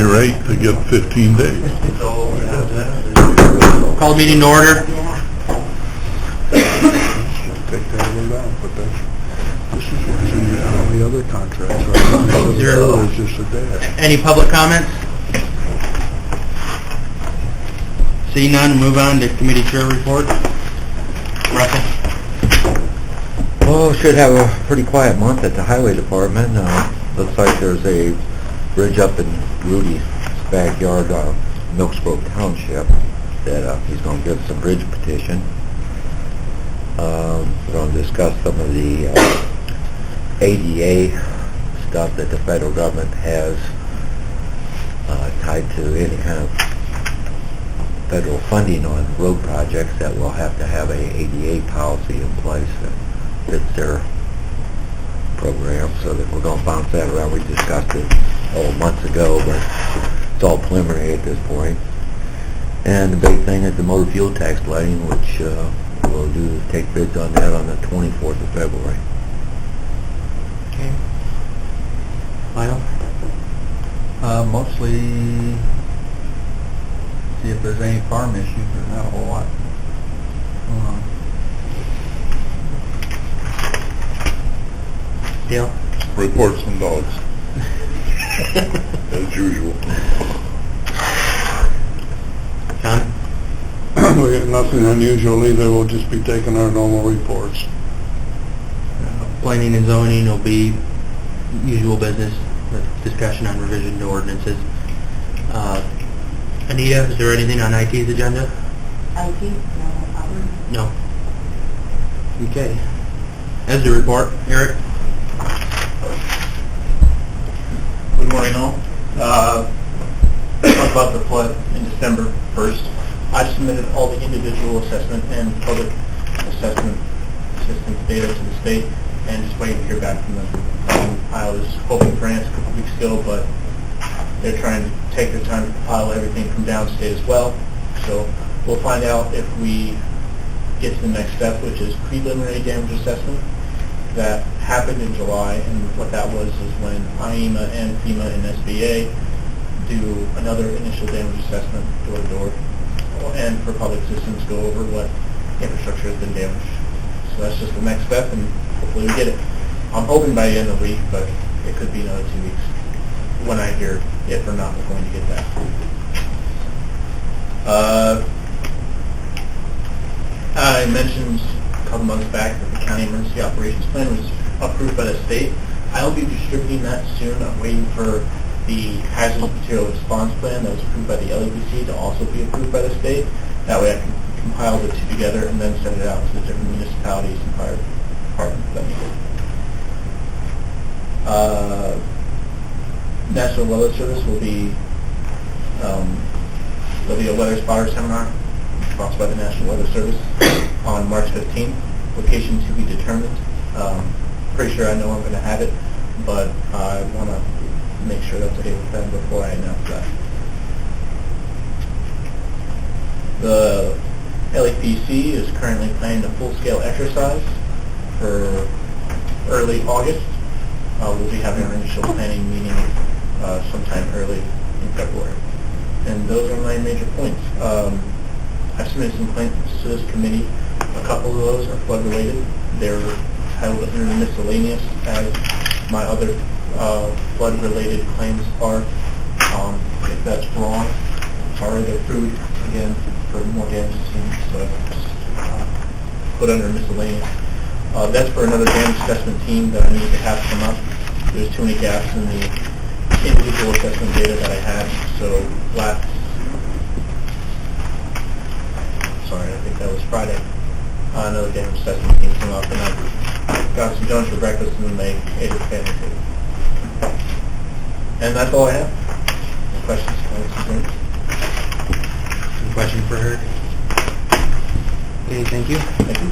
your rate to get 15 days. Call meeting to order. Take that one down, but this is what's in all the other contracts right now. Zero. It's just a day. Any public comments? See none, move on to committee chair report. Russell? Well, should have a pretty quiet month at the highway department. Looks like there's a bridge up in Rudy's backyard, Milksboro Township, that he's going to give us a bridge petition. We're going to discuss some of the ADA stuff that the federal government has tied to any kind of federal funding on road projects, that will have to have a ADA policy in place that fits their program, so that we're going to bounce that around. We discussed it months ago, but it's all preliminary at this point. And the big thing is the motor fuel tax letting, which we'll take bids on that on the 24th of February. Okay. Lionel? Mostly see if there's any farm issues. There's not a whole lot going on. Dale? Reports from dogs. As usual. John? We got nothing unusual either. We'll just be taking our normal reports. Planning and zoning will be usual business, with discussion on revision to ordinances. Anita, is there anything on IT's agenda? IT? No. No. Okay. As the report, Eric? Good morning, all. Talk about the flood in December 1st. I submitted all the individual assessment and public assessment assistance data to the state, and just waiting to hear back from them. I was hoping for an answer a couple weeks ago, but they're trying to take their time to compile everything from downstate as well. So we'll find out if we get to the next step, which is preliminary damage assessment. That happened in July, and what that was is when IEMA and FEMA and SBA do another initial damage assessment door to door, and for public systems go over what infrastructure has been damaged. So that's just the next step, and hopefully we get it. I'm hoping by the end of the week, but it could be another 2 weeks when I hear if or not we're going to get that. I mentioned a couple months back that the county emergency operations plan was approved by the state. I'll be distributing that soon. I'm waiting for the hazardous material response plan that was approved by the LEPC to also be approved by the state. That way I can compile the two together and then send it out to the different municipalities and fire departments that need it. National Weather Service will be, there'll be a weather spotter seminar sponsored by the National Weather Service on March 15th. Location to be determined. Pretty sure I know I'm going to have it, but I want to make sure that's okay with them before I announce that. The LEPC is currently planning a full-scale exercise for early August. We'll be having our initial planning meeting sometime early in February. And those are my major points. I've submitted some claims to this committee. A couple of those are flood-related. They're titled under miscellaneous, as my other flood-related claims are. If that's wrong, sorry, they're approved again for more damage seen, so just put under miscellaneous. That's for another damage assessment team that I need to have come up. There's too many gaps in the individual assessment data that I had, so I think that was Friday. Another damage assessment team came up, and I got some donuts for breakfast, and then they ate at the family table. And that's all I have. Any questions? Any question for her? Okay, thank you. Thank you.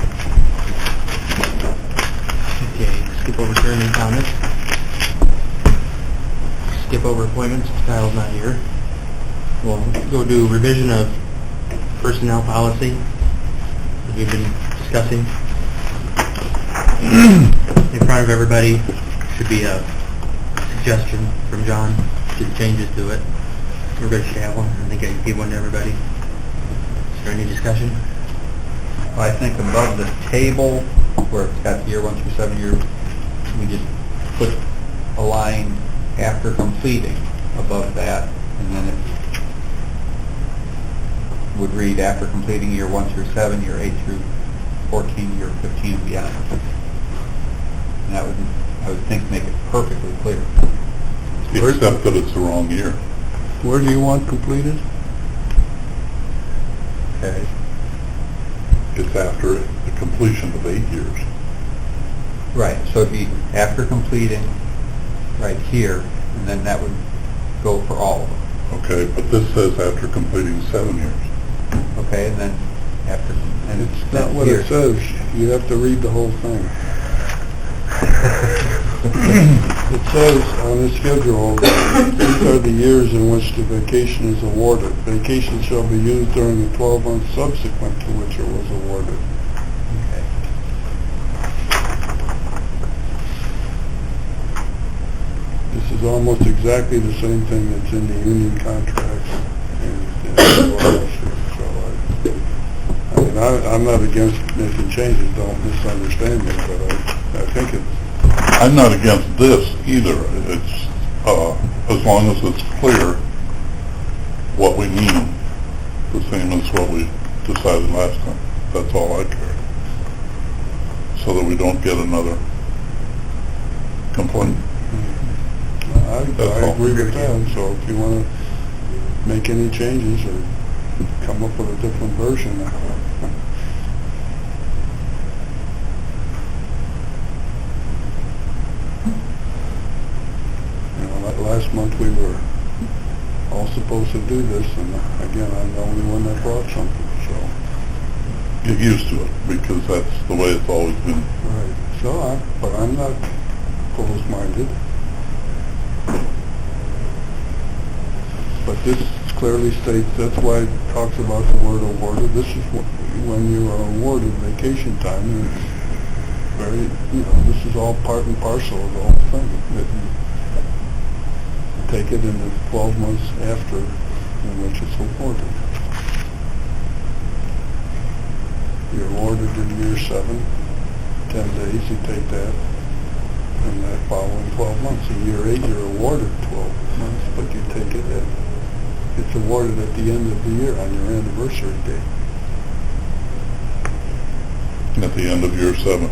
Okay, skip over chairman comments. Skip over appointments. Kyle's not here. We'll go do revision of personnel policy that we've been discussing. In front of everybody should be a suggestion from John to the changes to it. Everybody should have one. I think I gave one to everybody. Is there any discussion? I think above the table, where it's got the year 1 through 7 year, we just put a line after completing above that, and then it would read after completing year 1 through 7, year 8 through 14, year 15 and beyond. And that would, I would think, make it perfectly clear. Except that it's the wrong year. Where do you want completed? Okay. It's after the completion of 8 years. Right, so it'd be after completing right here, and then that would go for all of them. Okay, but this says after completing 7 years. Okay, and then after, and It's then not what here. it says. You have to read the whole thing. It says on the schedule, these are the years in which the vacation is awarded. Vacation shall be used during the 12 months subsequent to which it was awarded. Okay. This is almost exactly the same thing that's in the union contracts and the law. So I'm not against making changes, don't misunderstand me, but I think it's... I'm not against this either. It's, as long as it's clear what we mean, the same as what we decided last time. That's all I care. So that we don't get another complaint. I agree with that, so if you want to make any changes or come up with a different version. Last month we were all supposed to do this, and again, I'm the only one that brought something, so. Get used to it, because that's the way it's always been. Right, so but I'm not closed-minded. But this clearly states, that's why it talks about the word awarded. This is when you are awarded vacation time, and it's very, this is all part and parcel of the whole thing. Take it in the 12 months after in which it's awarded. You're awarded in year 7, 10 days, you take that, and that following 12 months. In year 8, you're awarded 12 months, but you take it it's awarded at the end of the year on your anniversary date. At the end of year 7.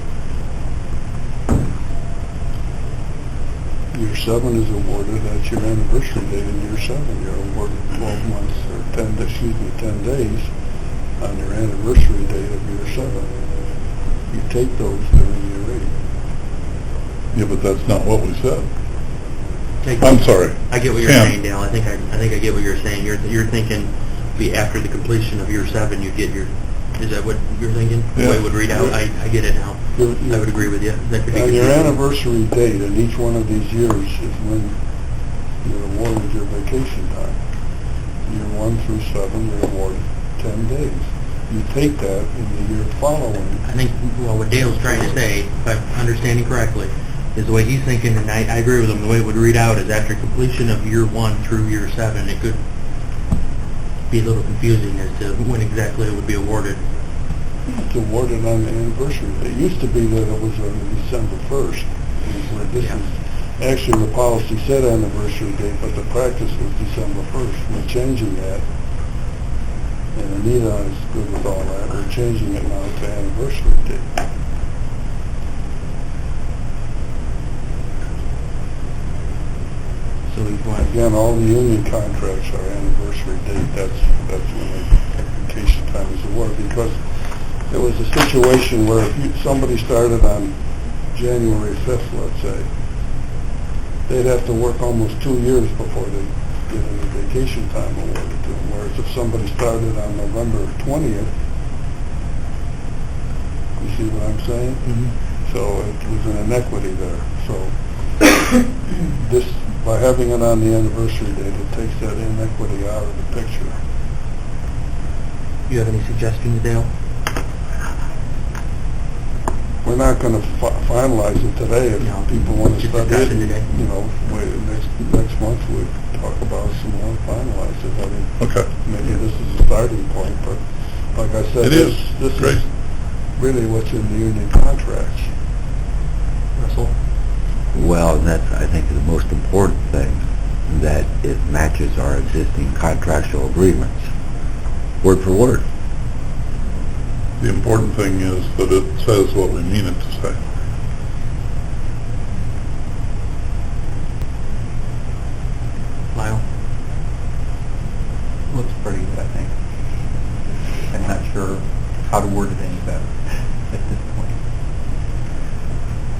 Year 7 is awarded at your anniversary date in year 7. You're awarded 12 months, or 10 days on your anniversary date of year 7. You take those during year 8. Yeah, but that's not what we said. I'm sorry. I get what you're saying, Dale. I think I get what you're saying. You're thinking be after the completion of year 7 you get your... Is that what you're thinking? Yeah. The way it would read out? I get it now. I would agree with you. That could be On your confusing. anniversary date, and each one of these years is when you're awarded your vacation time. Year 1 through 7, you're awarded 10 days. You take that in the year following. I think, well, what Dale's trying to say, if I'm understanding correctly, is the way he's thinking, and I agree with him, the way it would read out is after completion of year 1 through year 7, it could be a little confusing as to when exactly it would be awarded. It's awarded on the anniversary date. It used to be that it was on December 1st. This is, actually the policy said anniversary date, but the practice was December 1st. We're changing that, and Anita is good with all that. We're changing it now to anniversary date. So we want... Again, all the union contracts are anniversary date. That's when the vacation time is awarded, because there was a situation where if somebody started on January 5th, let's say, they'd have to work almost 2 years before they get any vacation time awarded to them. Whereas if somebody started on November 20th, you see what I'm saying? Mm-hmm. So it was an inequity there. So this, by having it on the anniversary date, it takes that inequity out of the picture. You have any suggestions, Dale? We're not going to finalize it today. If No. people want to Just study discuss it it, today. next month we'll talk about it some more. finalize it. I mean, Okay. maybe this is a starting point, but like I said, It is. this Great. is really what's in the union contracts. Russell? Well, and that's, I think, the most important thing, that it matches our existing contractual agreements, word for word. The important thing is that it says what we mean it to say. Lyle? Looks pretty good, I think. I'm not sure how to word it any better at this point.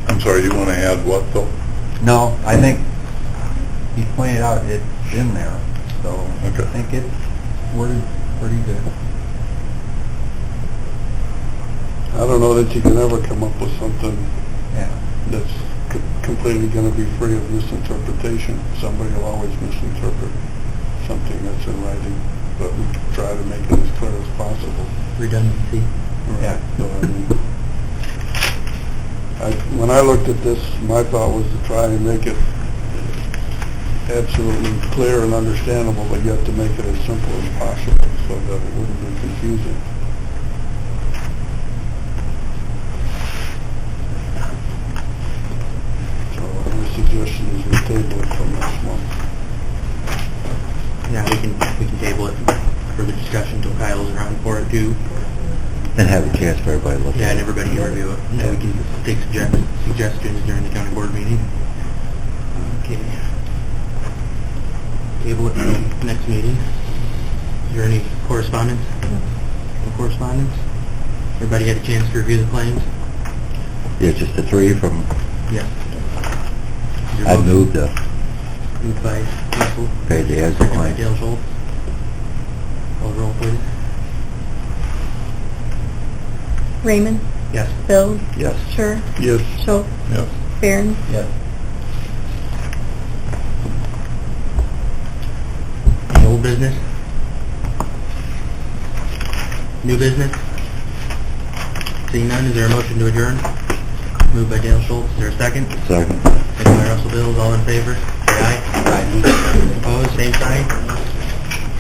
I'm sorry, you want to add what though? No, I think he pointed out it's in there, so Okay. I think it's worded pretty good. I don't know that you can ever come up with something Yeah. that's completely going to be free of misinterpretation. Somebody will always misinterpret something that's in writing, but we try to make it as clear as possible. Redundancy? Yeah. So, I mean, when I looked at this, my thought was to try and make it absolutely clear and understandable, but yet to make it as simple as possible so that it wouldn't be confusing. So my suggestion is we table it till next month. Yeah, we can table it for the discussion until Kyle's around for it too. And have a chance for everybody to look Yeah, at and it. everybody can review it. And then we can take suggestions during the county board meeting. Okay. Table it till next meeting. Is there any correspondence? No correspondence? Everybody had a chance to review the claims? Yeah, just the three from, Yes. Is there I a motion? moved to Moved by Russell. pay the as Second by claim. Dale Schultz. Call the roll, please. Raymond, Yes. Bill, Yes. Sure, Yes. Schultz, Yes. Barron, Yes. Any old business? New business? Seeing none, is there a motion to adjourn? Moved by Dale Schultz, is there a second? Second. Second by Russell Bills, all in favor? Say aye. Aye. Opposed, same sign?